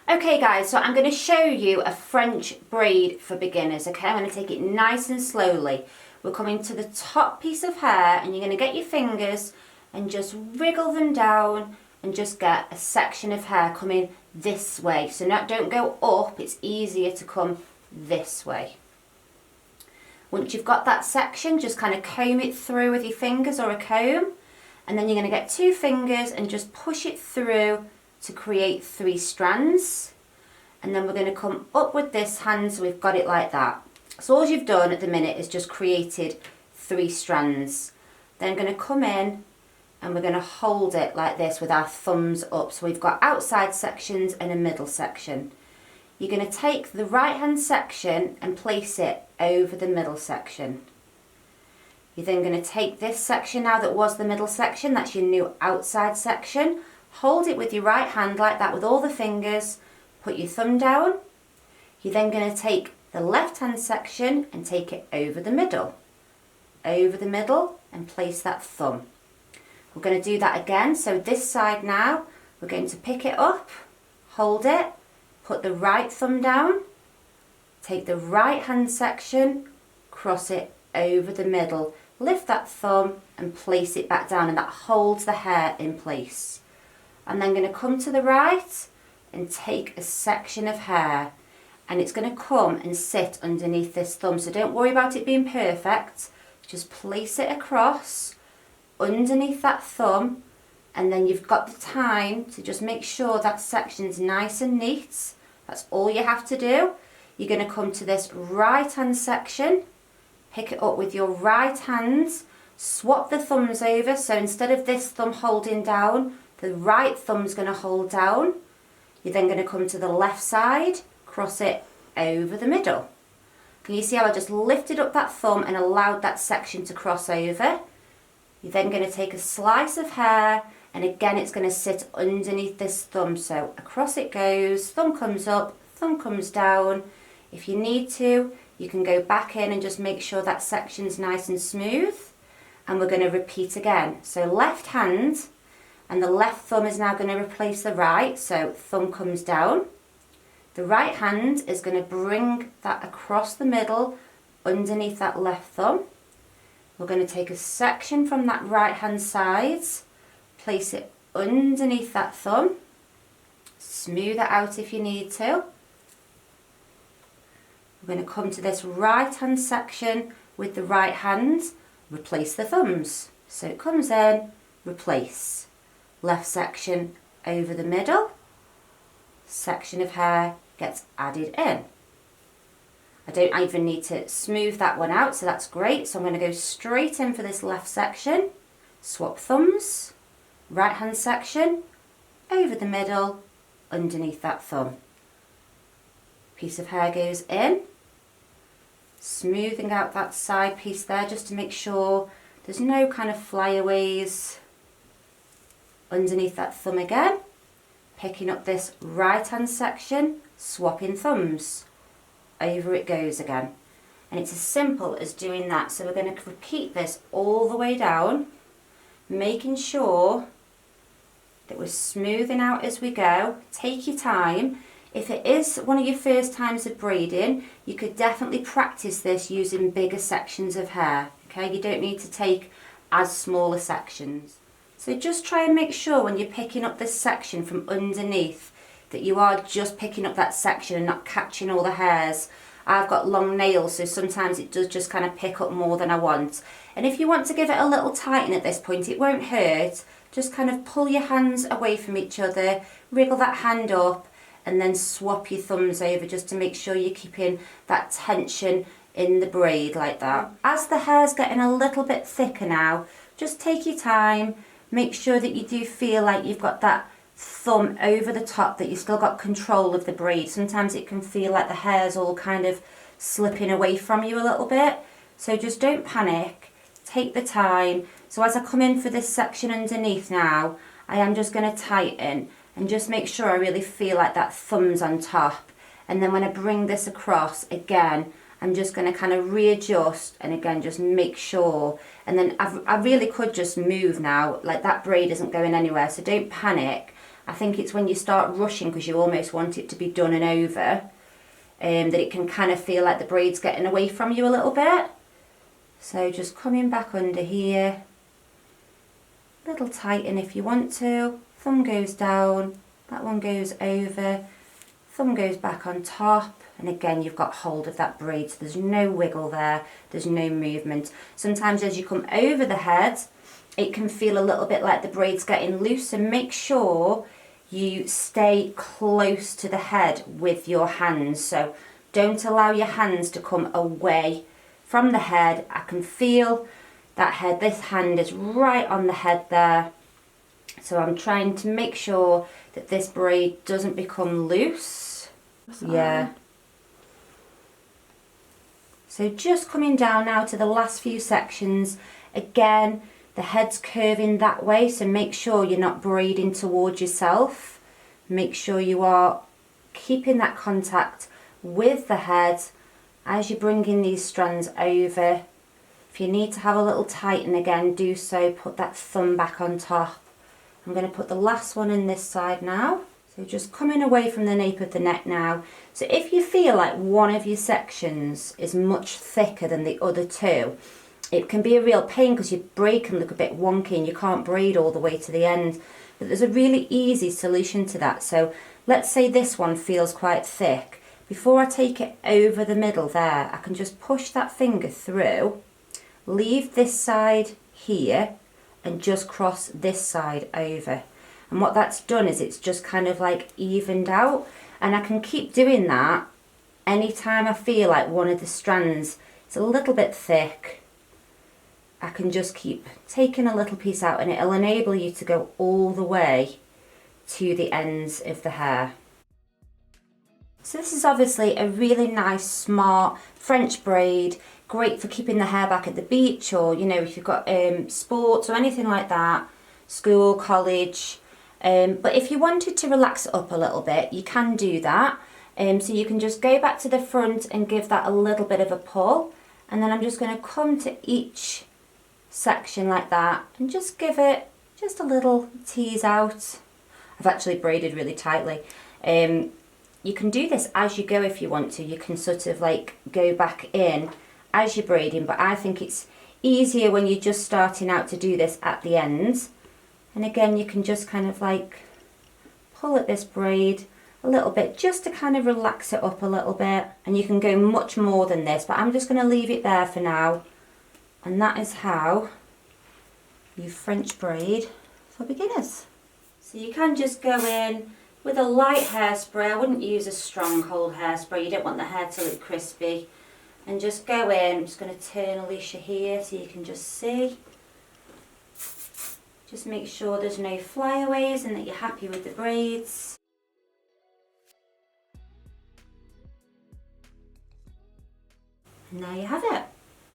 Okay guys, so I'm going to show you a French braid for beginners, okay? I'm going to take it nice and slowly. We're coming to the top piece of hair and you're going to get your fingers and just wriggle them down and just get a section of hair coming this way. So don't go up, it's easier to come this way. Once you've got that section, just kind of comb it through with your fingers or a comb, and then you're going to get two fingers and just push it through to create 3 strands, and then we're going to come up with this hand so we've got it like that. So all you've done at the minute is just created 3 strands. Then I'm going to come in and we're going to hold it like this with our thumbs up, so we've got outside sections and a middle section. You're going to take the right hand section and place it over the middle section. You're then going to take this section now that was the middle section, that's your new outside section. Hold it with your right hand like that with all the fingers, put your thumb down. You're then going to take the left hand section and take it over the middle and place that thumb. We're going to do that again, so this side now, we're going to pick it up, hold it, put the right thumb down, take the right hand section, cross it over the middle, lift that thumb and place it back down, and that holds the hair in place. I'm then going to come to the right and take a section of hair, and it's going to come and sit underneath this thumb, so don't worry about it being perfect, just place it across underneath that thumb, and then you've got the time to just make sure that section's nice and neat. That's all you have to do. You're going to come to this right hand section, pick it up with your right hand, swap the thumbs over, so instead of this thumb holding down, the right thumb's going to hold down. You're then going to come to the left side, cross it over the middle. Can you see how I just lifted up that thumb and allowed that section to cross over? You're then going to take a slice of hair, and again it's going to sit underneath this thumb. So across it goes, thumb comes up, thumb comes down. If you need to, you can go back in and just make sure that section's nice and smooth. And we're going to repeat again. So left hand, and the left thumb is now going to replace the right, so thumb comes down. The right hand is going to bring that across the middle underneath that left thumb. We're going to take a section from that right hand side, place it underneath that thumb, smooth it out if you need to. We're going to come to this right hand section with the right hand, replace the thumbs. So it comes in, replace. Left section over the middle, section of hair gets added in. I don't even need to smooth that one out, so that's great. So I'm going to go straight in for this left section, swap thumbs, right hand section, over the middle, underneath that thumb. Piece of hair goes in, smoothing out that side piece there just to make sure there's no kind of flyaways. Underneath that thumb again, picking up this right hand section, swapping thumbs, over it goes again. And it's as simple as doing that. So we're going to repeat this all the way down, making sure that we're smoothing out as we go. Take your time. If it is one of your first times of braiding, you could definitely practice this using bigger sections of hair. Okay, you don't need to take as smaller sections. So just try and make sure when you're picking up this section from underneath that you are just picking up that section and not catching all the hairs. I've got long nails, so sometimes it does just kind of pick up more than I want. And if you want to give it a little tighten at this point, it won't hurt. Just kind of pull your hands away from each other, wriggle that hand up, and then swap your thumbs over just to make sure you're keeping that tension in the braid like that. As the hair's getting a little bit thicker now, just take your time. Make sure that you do feel like you've got that thumb over the top, that you've still got control of the braid. Sometimes it can feel like the hair's all kind of slipping away from you a little bit. So just don't panic, take the time. So as I come in for this section underneath now, I am just going to tighten and just make sure I really feel like that thumb's on top. And then when I bring this across again, I'm just going to kind of readjust and again just make sure, and then I really could just move now, like that braid isn't going anywhere, so don't panic. I think it's when you start rushing because you almost want it to be done and over, that it can kind of feel like the braid's getting away from you a little bit. So just coming back under here, little tighten if you want to, thumb goes down, that one goes over, thumb goes back on top, and again you've got hold of that braid, so there's no wiggle there, there's no movement. Sometimes as you come over the head, it can feel a little bit like the braid's getting loose, and make sure you stay close to the head with your hands. So don't allow your hands to come away from the head. I can feel that head, this hand is right on the head there. So I'm trying to make sure that this braid doesn't become loose. Yeah. So just coming down now to the last few sections. Again, the head's curving that way, so make sure you're not braiding towards yourself. Make sure you are keeping that contact with the head as you're bringing these strands over. If you need to have a little tighten again, do so. Put that thumb back on top. I'm going to put the last one in this side now. So just coming away from the nape of the neck now. So if you feel like one of your sections is much thicker than the other two, it can be a real pain because your braid can look a bit wonky and you can't braid all the way to the end. But there's a really easy solution to that. So let's say this one feels quite thick. Before I take it over the middle there, I can just push that finger through, leave this side here, and just cross this side over. And what that's done is it's just kind of like evened out. And I can keep doing that anytime I feel like one of the strands is a little bit thick. I can just keep taking a little piece out, and it'll enable you to go all the way to the ends of the hair. So this is obviously a really nice, smart French braid, great for keeping the hair back at the beach, or you know, if you've got sports or anything like that, school, college. But if you wanted to relax it up a little bit, you can do that. So you can just go back to the front and give that a little bit of a pull, and then I'm just going to come to each section like that and just give it just a little tease out. I've actually braided really tightly. You can do this as you go if you want to. You can sort of like go back in as you're braiding, but I think it's easier when you're just starting out to do this at the ends. And again, you can just kind of like pull at this braid a little bit just to kind of relax it up a little bit. And you can go much more than this, but I'm just going to leave it there for now. And that is how you French braid for beginners. So you can just go in with a light hairspray. I wouldn't use a strong cold hairspray. You don't want the hair to look crispy. And just go in. I'm just going to turn Alicia here so you can just see. Just make sure there's no flyaways and that you're happy with the braids. And there you have it.